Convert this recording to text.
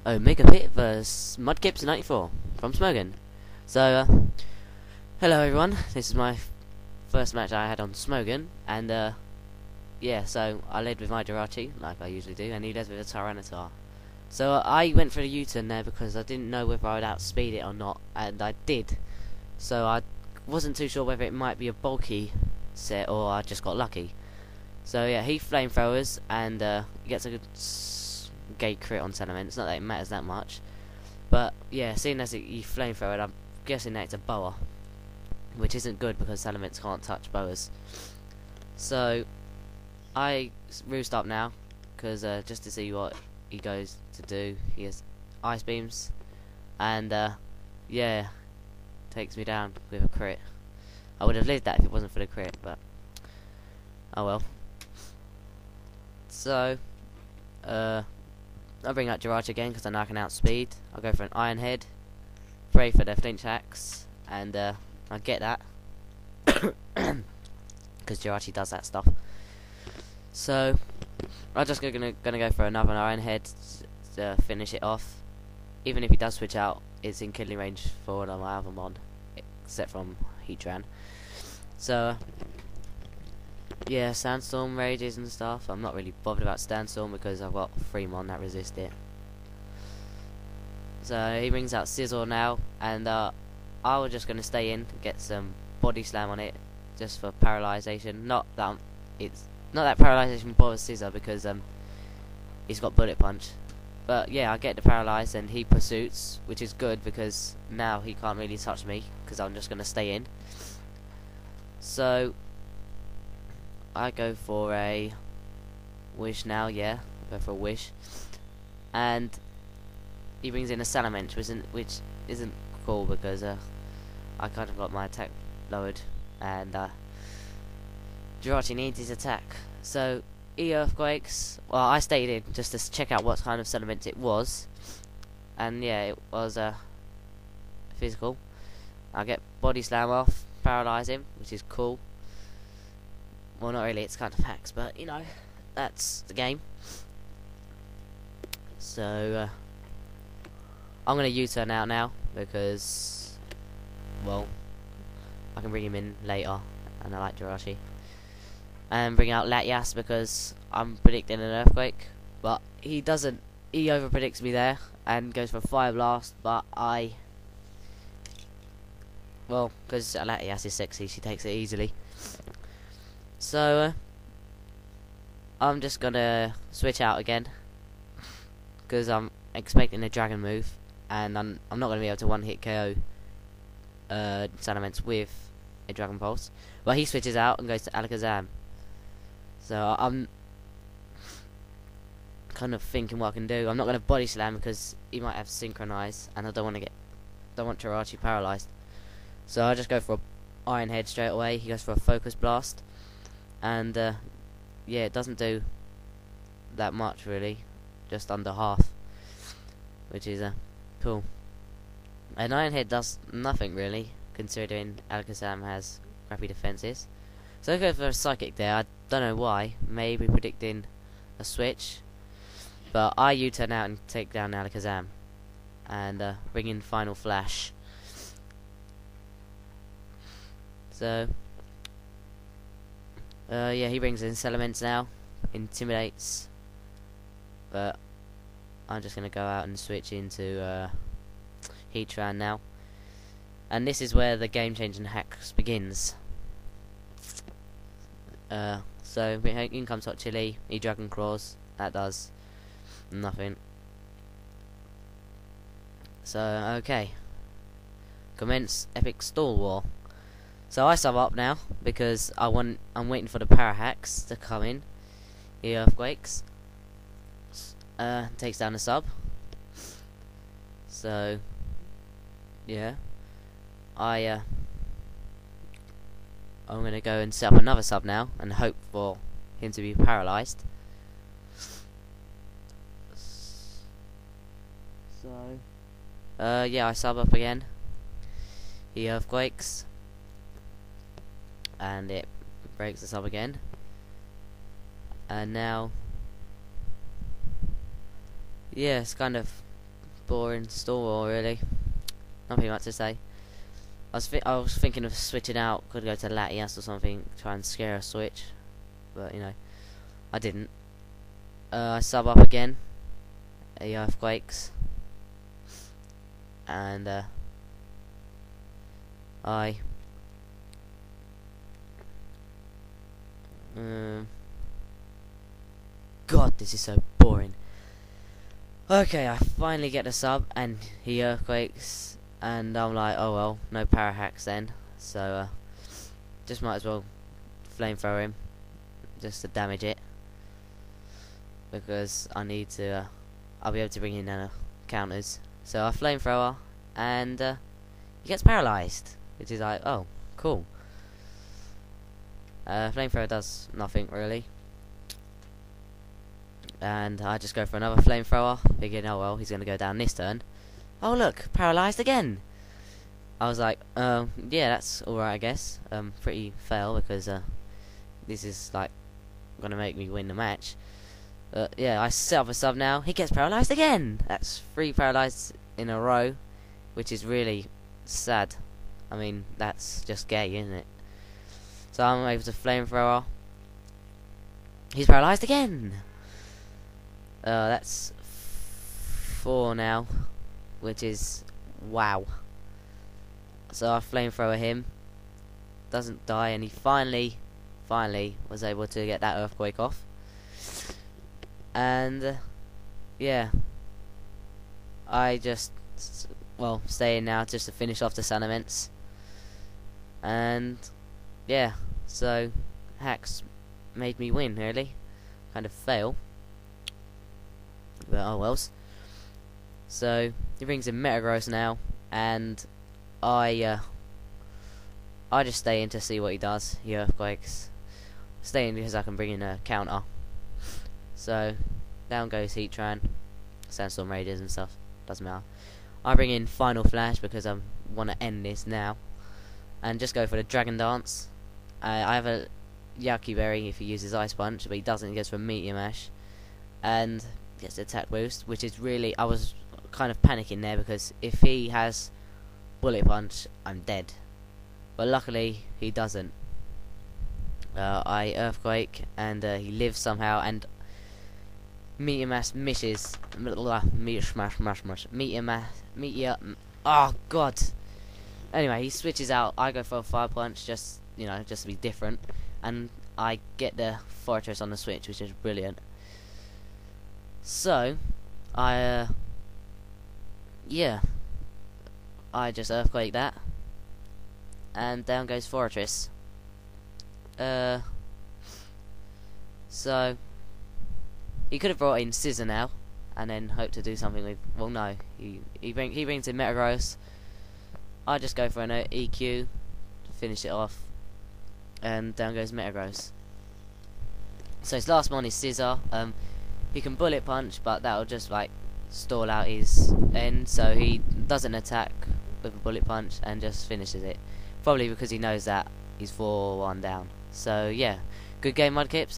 OmegaPit Vs Mudkipz94 from Smogon. So, hello everyone. This is my first match I had on Smogon, and yeah, so I led with my Jirachi, like I usually do, and he led with a Tyranitar. So I went for the U-turn there because I didn't know whether I would outspeed it or not, and I did. So I wasn't too sure whether it might be a bulky set or I just got lucky. So yeah, he flamethrowers and he gets a good gate crit on Tenements. Not that it matters that much, but yeah, seeing as he flamethrowered, I'm guessing that it's a boa, which isn't good because Tenements can't touch boas. So I roost up now because just to see what he goes to do. He has ice beams, and yeah, takes me down with a crit. I would have lived that if it wasn't for the crit, but oh well. So I'll bring out Jirachi again because I know I can outspeed. I'll go for an Iron Head, pray for the flinch axe, and I get that because Jirachi does that stuff. So I'm just gonna go for another Iron Head to finish it off. Even if he does switch out, it's in killing range for one of my other mon, except from Heatran. So yeah, Sandstorm rages and stuff. I'm not really bothered about Sandstorm because I've got 3 mon that resist it. So he brings out Scizor now, and I was just gonna stay in, get some body slam on it, just for paralyzation. Not that paralyzation bothers Scizor because he's got bullet punch. But yeah, I get the paralyze and he pursuits, which is good because now he can't really touch me because I'm just gonna stay in. So I go for a wish now, yeah, I go for a wish, and he brings in a Salamence, which isn't cool because I kind of got my attack lowered, and Jirachi needs his attack. So he earthquakes. Well, I stayed in just to check out what kind of Salamence it was, and yeah, it was physical. I get body slam off, paralyze him, which is cool. Well, not really, it's kind of hacks, but you know, that's the game. So I'm gonna U-turn out now because, well, I can bring him in later, and I like Jirachi. And bring out Latias because I'm predicting an earthquake, but he doesn't. He over predicts me there and goes for Fire Blast, but well, because Latias is sexy, she takes it easily. So I'm just gonna switch out again because I'm expecting a dragon move, and I'm not gonna be able to one-hit KO Salamence with a Dragon Pulse. But he switches out and goes to Alakazam. So I'm kind of thinking what I can do. I'm not gonna body slam because he might have synchronize, and I don't want Jirachi paralyzed. So I just go for a Iron Head straight away. He goes for a Focus Blast. And yeah, it doesn't do that much really, just under half, which is cool. An Iron Head does nothing really, considering Alakazam has crappy defenses. So I go for a Psychic there. I don't know why, maybe predicting a switch, but I U-turn out and take down Alakazam, and bring in Final Flash. So yeah, he brings in Salamence now, intimidates, but I'm just gonna go out and switch into Heatran now, and this is where the game-changing hacks begins. So in comes Hot Chili, he Dragon Claws, that does nothing. So okay, commence Epic Stall War. So I sub up now because I'm waiting for the para hacks to come in. He earthquakes, takes down the sub. So yeah, I'm gonna go and set up another sub now and hope for him to be paralyzed. So yeah, I sub up again. He earthquakes, and it breaks us up again, and now yeah, it's kind of boring store really. Nothing much to say. I was thinking of switching out. Could go to Latias or something, try and scare a switch, but you know, I didn't. I sub up again. Earthquakes, and I. God, this is so boring. Okay, I finally get the sub, and he earthquakes, and I'm like, oh well, no power hacks then, so just might as well flamethrower him, just to damage it, because I need to, I'll be able to bring in counters. So I flamethrower, and he gets paralyzed, which is like, oh, cool. Flamethrower does nothing really. And I just go for another flamethrower, thinking, oh well, he's going to go down this turn. Oh look, paralyzed again. I was like, yeah, that's alright I guess. Pretty fail, because this is like going to make me win the match. Yeah, I set up a sub now, he gets paralyzed again. That's 3 paralyzed in a row, which is really sad. I mean, that's just gay, isn't it? So I'm able to flamethrower. He's paralyzed again. That's 4 now, which is wow. So I flamethrower him, doesn't die, and he finally was able to get that earthquake off. And yeah, I just stay in now just to finish off the sun events. And yeah, so hacks made me win really, kind of fail. But oh wells. So he brings in Metagross now, and I just stay in to see what he does. He earthquakes. Stay in because I can bring in a counter. So down goes Heatran, Sandstorm Raiders and stuff. Doesn't matter. I bring in Final Flash because I want to end this now, and just go for the Dragon Dance. I have a Yucky Berry if he uses Ice Punch, but he doesn't. He goes for Meteor Mash, and gets the attack boost, which is really, I was kind of panicking there, because if he has Bullet Punch, I'm dead. But luckily he doesn't. I earthquake, and he lives somehow, and Meteor Mash misses. Meteor. Oh god. Anyway, he switches out. I go for a Fire Punch, just just to be different, and I get the Fortress on the switch, which is brilliant. So, I just earthquake that, and down goes Fortress. So he could have brought in Scissor now, and then hope to do something with. Well, no, he brings in Metagross. I just go for an EQ to finish it off, and down goes Metagross. So his last one is Scissor. He can Bullet Punch, but that'll just like stall out his end, so he doesn't attack with a Bullet Punch and just finishes it. Probably because he knows that he's 4-1 down. So yeah, good game Mudkipz.